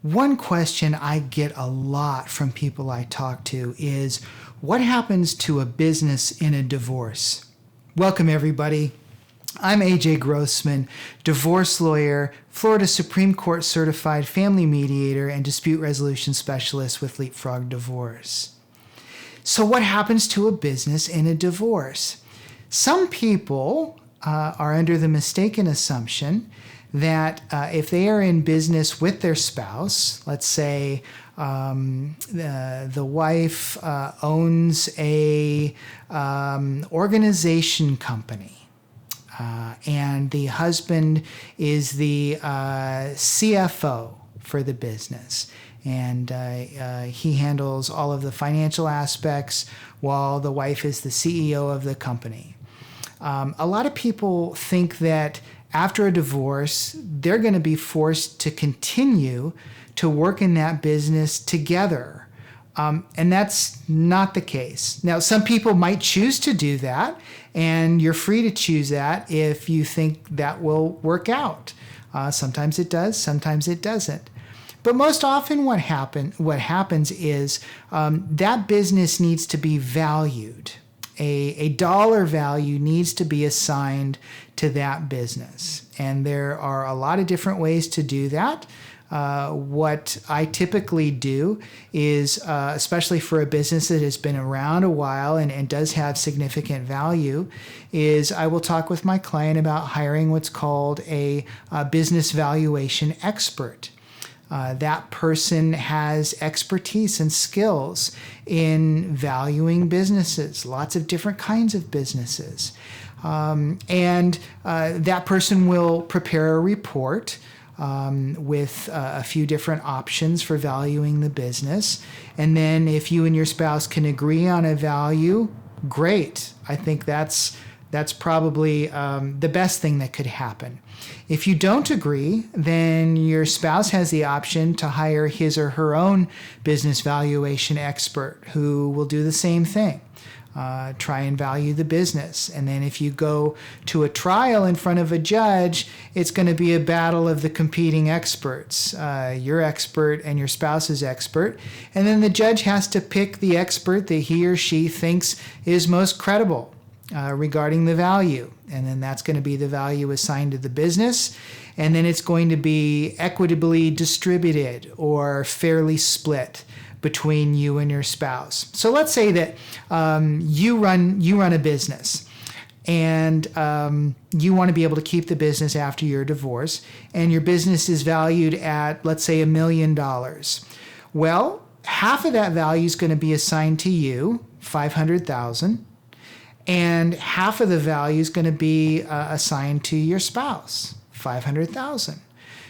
One question I get a lot from people I talk to is, what happens to a business in a divorce? Welcome, everybody. I'm AJ Grossman, divorce lawyer, Florida Supreme Court certified family mediator, and dispute resolution specialist with Leapfrog Divorce. So what happens to a business in a divorce? Some people are under the mistaken assumption that if they are in business with their spouse, let's say the wife owns a organization company, and the husband is the CFO for the business, and he handles all of the financial aspects while the wife is the CEO of the company. A lot of people think that after a divorce, they're going to be forced to continue to work in that business together. And that's not the case. Now, some people might choose to do that, and you're free to choose that if you think that will work out. Sometimes it does, sometimes it doesn't. But most often what happens is that business needs to be valued. A dollar value needs to be assigned to that business. And there are a lot of different ways to do that. What I typically do is, especially for a business that has been around a while and does have significant value, is I will talk with my client about hiring what's called a business valuation expert. That person has expertise and skills in valuing businesses, lots of different kinds of businesses. And that person will prepare a report with a few different options for valuing the business. And then if you and your spouse can agree on a value, great. I think that's probably the best thing that could happen. If you don't agree, then your spouse has the option to hire his or her own business valuation expert who will do the same thing. Try and value the business. And then if you go to a trial in front of a judge, it's going to be a battle of the competing experts, your expert and your spouse's expert. And then the judge has to pick the expert that he or she thinks is most credible regarding the value. And then that's going to be the value assigned to the business. And then it's going to be equitably distributed or fairly split between you and your spouse. So let's say that you run a business, and you want to be able to keep the business after your divorce, and your business is valued at, let's say, $1 million. Well, half of that value is going to be assigned to you, $500,000, and half of the value is going to be assigned to your spouse, $500,000.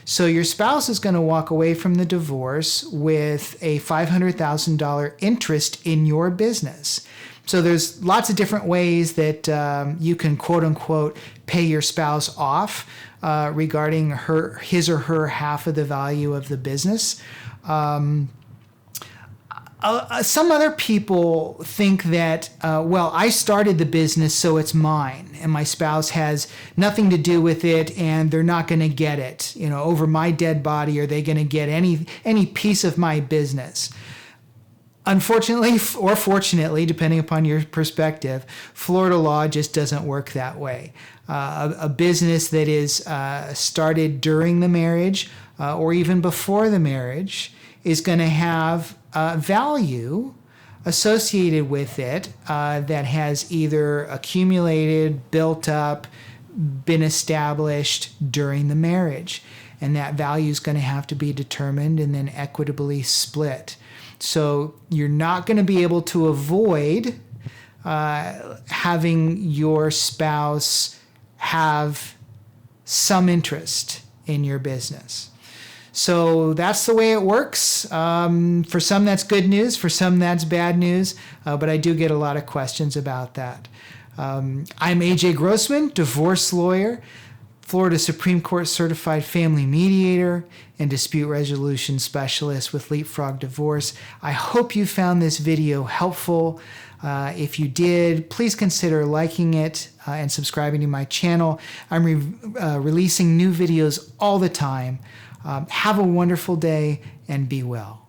So your spouse is going to walk away from the divorce with a $500,000 interest in your business. So there's lots of different ways that you can, quote unquote, pay your spouse off regarding his or her half of the value of the business. Some other people think that, well, I started the business, so it's mine, and my spouse has nothing to do with it, and they're not going to get it. Over my dead body, are they going to get any piece of my business? Unfortunately, or fortunately, depending upon your perspective, Florida law just doesn't work that way. A business that is started during the marriage or even before the marriage is going to have value associated with it that has either accumulated, built up, been established during the marriage. And that value is going to have to be determined and then equitably split. So you're not going to be able to avoid having your spouse have some interest in your business. So that's the way it works. For some, that's good news. For some, that's bad news. But I do get a lot of questions about that. I'm AJ Grossman, divorce lawyer, Florida Supreme Court certified family mediator, and dispute resolution specialist with Leapfrog Divorce. I hope you found this video helpful. If you did, please consider liking it and subscribing to my channel. I'm releasing new videos all the time. Have a wonderful day and be well.